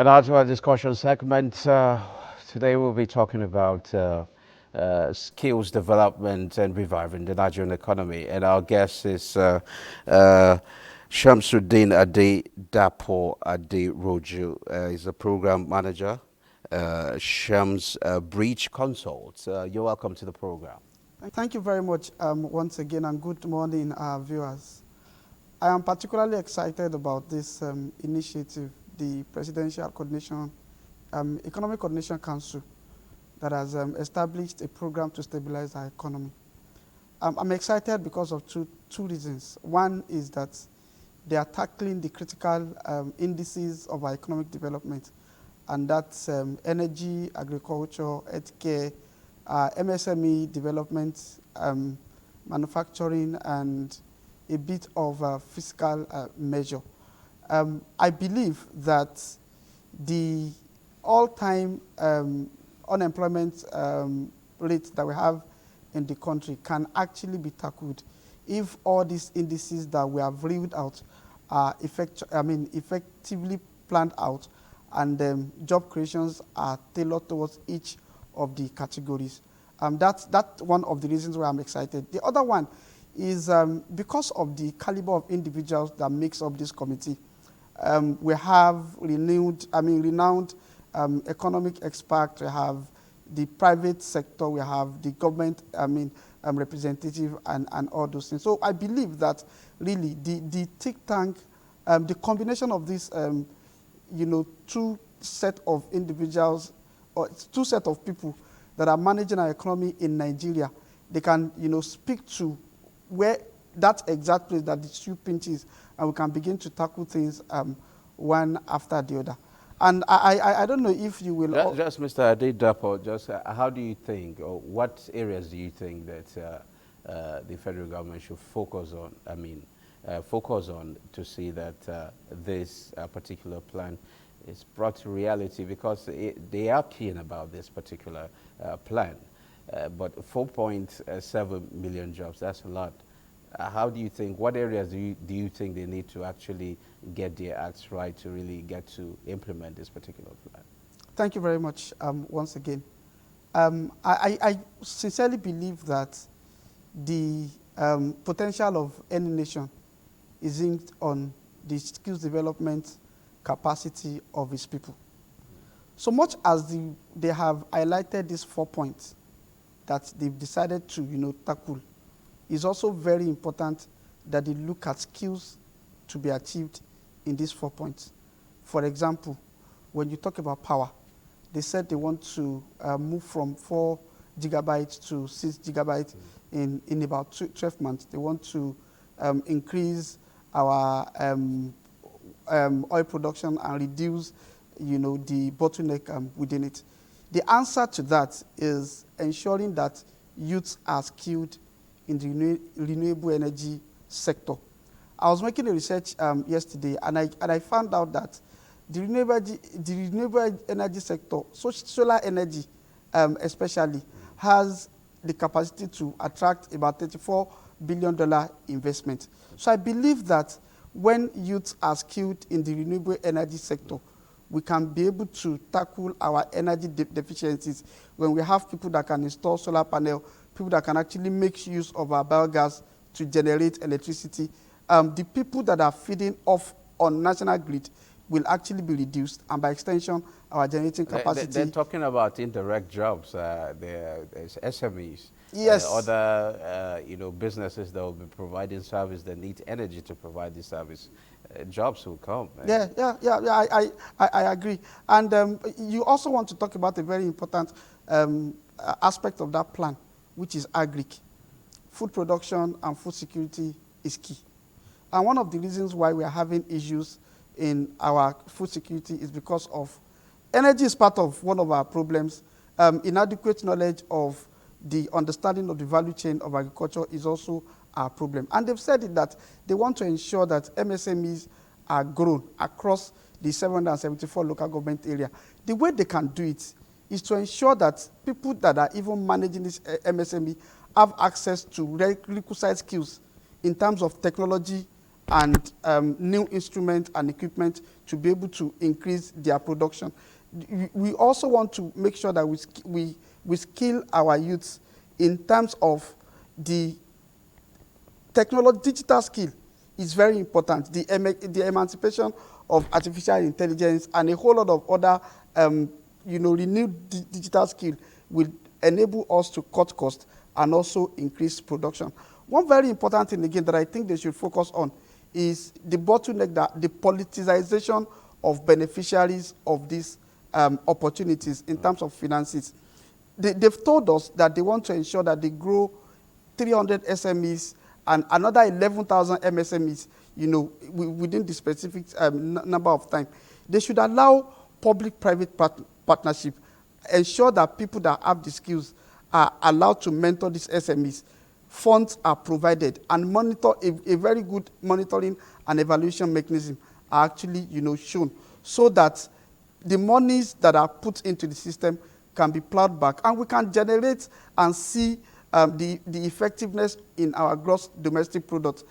And now to our discussion segment. Today we'll be talking about skills development and reviving the Nigerian economy. And our guest is uh, Shamsuddin Ade Dapo Ade Roju. He's a program manager, Shams Breach Consult. You're welcome to the program. Thank you very much once again, and good morning, viewers. I am particularly excited about this initiative, the Presidential Coordination, Economic Coordination Council, that has established a program to stabilize our economy. I'm excited because of two reasons. One is that they are tackling the critical indices of our economic development, and that's energy, agriculture, healthcare, MSME development, manufacturing, and a bit of fiscal measure. I believe that the all-time unemployment rate that we have in the country can actually be tackled if all these indices that we have reeled out are effectively planned out, and job creations are tailored towards each of the categories. That's one of the reasons why I'm excited. The other one is because of the caliber of individuals that makes up this committee. We have renowned economic experts. We have the private sector. We have the government. Representative and all those things. So I believe that really the think tank, the combination of these, two set of individuals or two set of people that are managing our economy in Nigeria, they can speak to where that exact place that the shoe pinches, and we can begin to tackle things one after the other. And I don't know if you will. Just Mr. Ade Dapo, just how do you think, or what areas do you think that the federal government should focus on? Focus on to see that this particular plan is brought to reality, because they are keen about this particular plan. But 4.7 million jobs—that's a lot. How do you think? What areas do you think they need to actually get their acts right to really get to implement this particular plan? Thank you very much once again. I sincerely believe that the potential of any nation is linked on the skills development capacity of its people. So much as they have highlighted these 4 points that they've decided to tackle, it's also very important that they look at skills to be achieved in these 4 points. For example, when you talk about power, they said they want to move from 4 gigabytes to 6 gigabytes in about 12 months. They want to increase our oil production and reduce the bottleneck within it. The answer to that is ensuring that youths are skilled in the renewable energy sector. I was making a research yesterday, and I found out that the renewable energy sector, solar energy especially, has the capacity to attract about $34 billion investment. So I believe that when youths are skilled in the renewable energy sector, we can be able to tackle our energy deficiencies when we have people that can install solar panel, people that can actually make use of our biogas to generate electricity. The people that are feeding off on national grid will actually be reduced, and by extension, our generating capacity. They're talking about indirect jobs, there's SMEs, yes, other businesses that will be providing service that need energy to provide the service. Jobs will come. Yeah, I agree. And you also want to talk about a very important aspect of that plan, which is agric. Food production and food security is key. And one of the reasons why we are having issues in our food security is because of energy is part of one of our problems. Inadequate knowledge of the understanding of the value chain of agriculture is also our problem. And they've said it that they want to ensure that MSMEs are grown across the 774 local government area. The way they can do it is to ensure that people that are even managing this MSME have access to requisite skills in terms of technology and new instruments and equipment to be able to increase their production. We also want to make sure that we skill our youths in terms of the technology. Digital skill is very important. The emancipation of artificial intelligence and a whole lot of other renewed digital skill will enable us to cut costs and also increase production. One very important thing again that I think they should focus on is the bottleneck, that the politicization of beneficiaries of these opportunities in terms of finances. They've told us that they want to ensure that they grow 300 SMEs and another 11,000 MSMEs, within the specific number of time. They should allow public-private partnership, ensure that people that have the skills are allowed to mentor these SMEs. Funds are provided, and monitor a very good monitoring and evaluation mechanism are actually, shown, so that the monies that are put into the system can be plowed back, and we can generate and see the effectiveness in our gross domestic product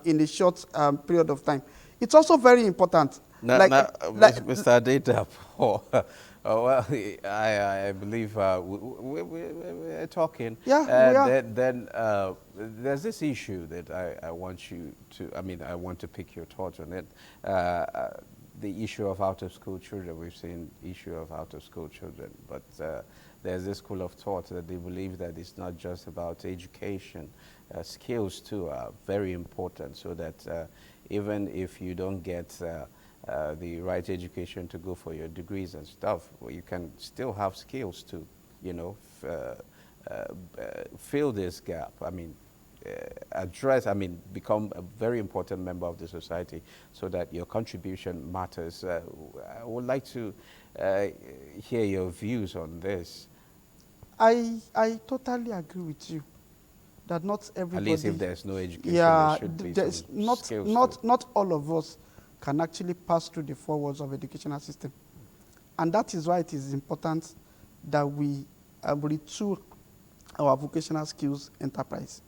in a short period of time. It's also very important. Mr. Adeta, well, I believe we're talking. Yeah, we are. Then there's this issue that I want you to, I want to pick your thoughts on it. The issue of out-of-school children. We've seen issue of out-of-school children, but there's this school of thought that they believe that it's not just about education. Skills too are very important, so that even if you don't get the right education to go for your degrees and stuff, well, you can still have skills to, fill this gap. Become a very important member of the society, so that your contribution matters. I would like to hear your views on this. I totally agree with you that not everybody. At least if there's no education, yeah, there should be there's some skills not all of us can actually pass through the 4 walls of educational system, and that is why it is important that we retool our vocational skills enterprise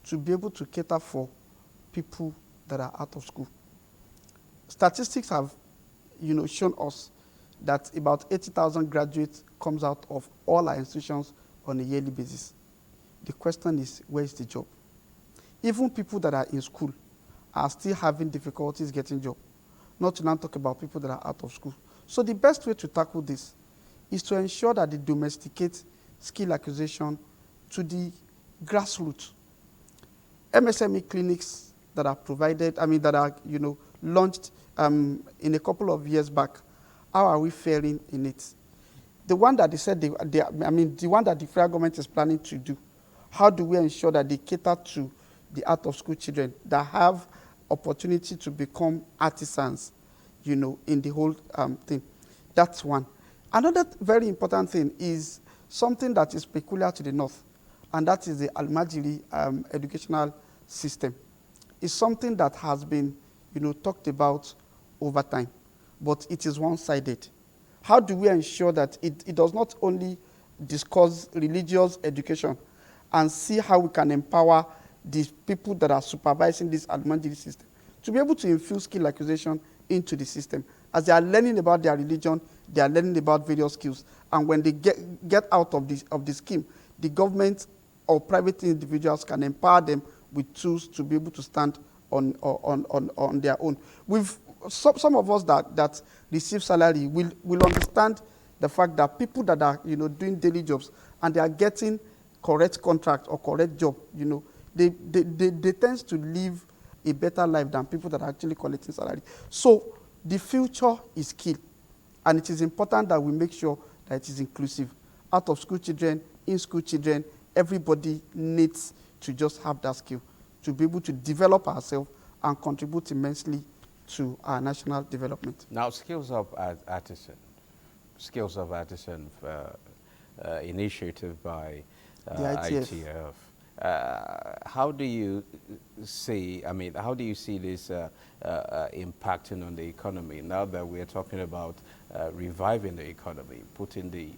to be able to cater for people that are out of school. Statistics have, shown us that about 80,000 graduates comes out of all our institutions on a yearly basis. The question is, where is the job? Even people that are in school are still having difficulties getting job, not to now talk about people that are out of school. So the best way to tackle this is to ensure that they domesticate skill acquisition to the grassroots. MSME clinics that are provided, that are, launched in a couple of years back, how are we faring in it? The one that they said, the one that the federal government is planning to do, how do we ensure that they cater to the out-of-school children that have opportunity to become artisans, in the whole thing? That's one. Another very important thing is something that is peculiar to the North, and that is the Almajiri educational system. It's something that has been, talked about over time, but it is one-sided. How do we ensure that it does not only discuss religious education and see how we can empower the people that are supervising this Almajiri system to be able to infuse skill acquisition into the system? As they are learning about their religion, they are learning about various skills. And when they get out of the scheme, the government or private individuals can empower them with tools to be able to stand on their own. Some of us that receive salary will understand the fact that people that are doing daily jobs and they are getting correct contract or correct job, they tend to live a better life than people that are actually collecting salary. So the future is key, and it is important that we make sure that it is inclusive. Out of school children, in school children, everybody needs to just have that skill to be able to develop ourselves and contribute immensely to our national development. Now, Skills of Artisan initiative by the ITF. How do you see, how do you see this impacting on the economy now that we're talking about reviving the economy, putting the,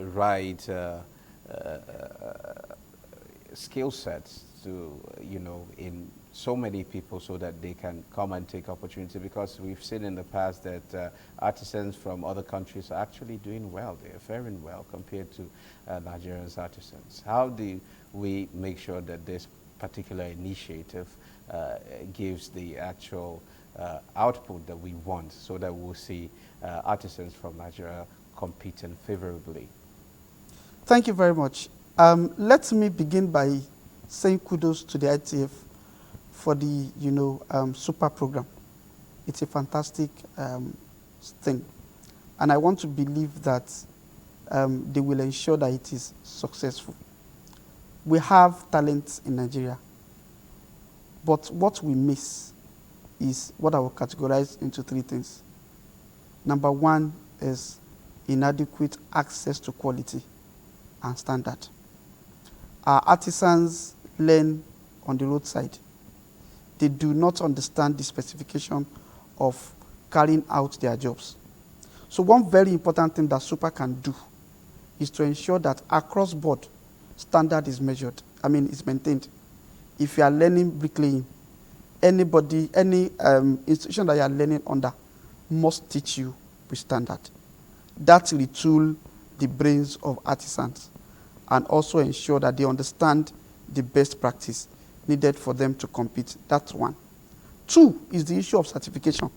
right skill sets to, in so many people so that they can come and take opportunity? Because we've seen in the past that artisans from other countries are actually doing well. They're faring well compared to Nigerians artisans. How do we make sure that this particular initiative gives the actual output that we want so that we'll see artisans from Nigeria competing favorably? Thank you very much. Let me begin by saying kudos to the ITF for the, super program. It's a fantastic thing. And I want to believe that they will ensure that it is successful. We have talent in Nigeria, but what we miss is what I will categorize into three things. Number one is inadequate access to quality and standard. Our artisans learn on the roadside. They do not understand the specification of carrying out their jobs. So one very important thing that Super can do is to ensure that across board standard is is maintained. If you are learning bricklaying, any institution that you are learning under must teach you with standard. That retool the brains of artisans and also ensure that they understand the best practice needed for them to compete. That's one. Two is the issue of certification.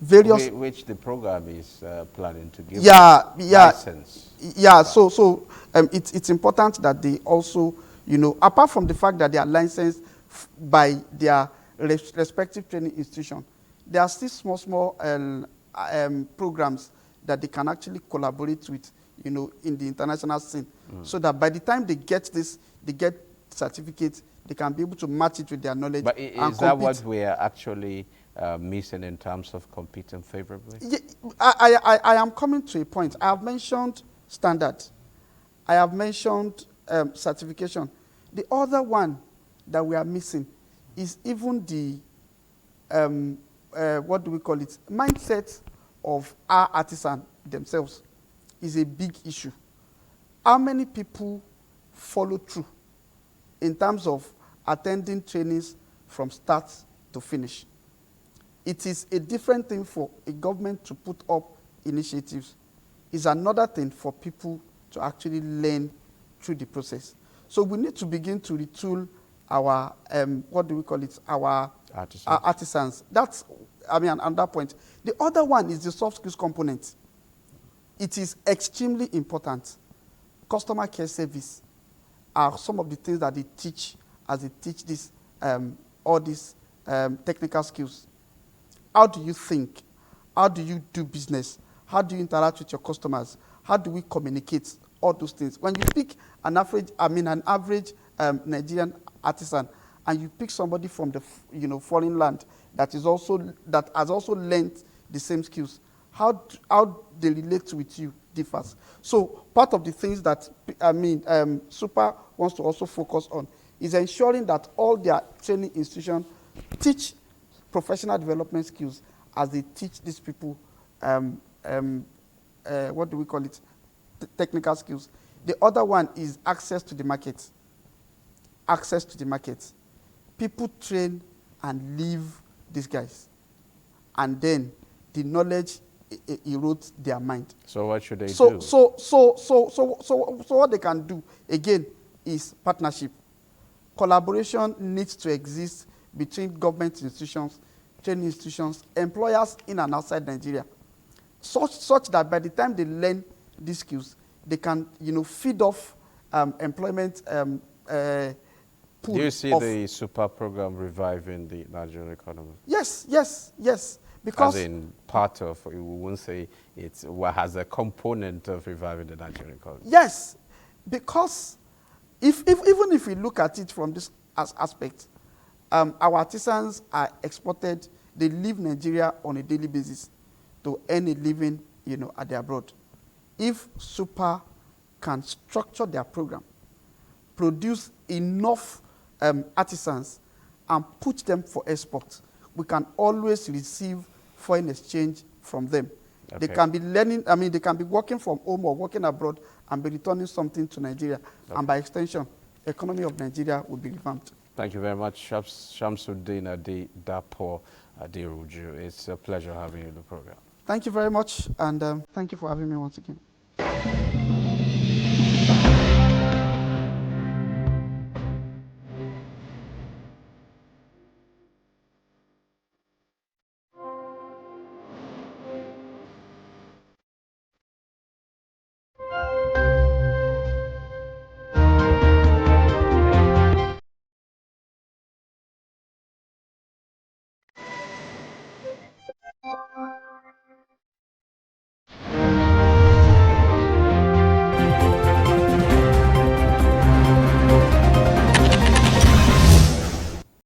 Which the program is planning to give license. Yeah, so it's important that they also, apart from the fact that they are licensed by their respective training institution, there are still small programs that they can actually collaborate with, in the international scene, so that by the time they get certificates, they can be able to match it with their knowledge. But is that what we are actually missing in terms of competing favorably? Yeah, I am coming to a point. I have mentioned standard. I have mentioned certification. The other one that we are missing is even the, mindset of our artisan themselves is a big issue. How many people follow through in terms of attending trainings from start to finish? It is a different thing for a government to put up initiatives. It's another thing for people to actually learn through the process. So we need to begin to retool our, our artisans. That's, another point. The other one is the soft skills component. It is extremely important. Customer care service are some of the things that they teach as they teach this, all these technical skills. How do you think? How do you do business? How do you interact with your customers? How do we communicate? All those things. When you pick an average Nigerian artisan, and you pick somebody from the foreign land that has also learned the same skills, how they relate with you differs. So part of the things that Super wants to also focus on is ensuring that all their training institutions teach professional development skills as they teach these people, technical skills. The other one is access to the market. Access to the market. People train and leave these guys, and then the knowledge erodes their mind. So what should they do? So what they can do again is partnership. Collaboration needs to exist between government institutions, training institutions, employers in and outside Nigeria, such that by the time they learn these skills, they can, feed off employment pool. Do you see the Super program reviving the Nigerian economy? Yes. Because as in part of, we won't say it has a component of reviving the Nigerian economy. Yes, because even if we look at it from this aspect, our artisans are exported. They leave Nigeria on a daily basis to earn a living, at the abroad. If Super can structure their program, produce enough artisans, and put them for export, we can always receive foreign exchange from them. Okay. They can be learning, they can be working from home or working abroad and be returning something to Nigeria. Okay. And by extension, economy of Nigeria will be revamped. Thank you very much, Shamsuddin Adi Dapo Adiruju. It's a pleasure having you in the program. Thank you very much, and thank you for having me once again.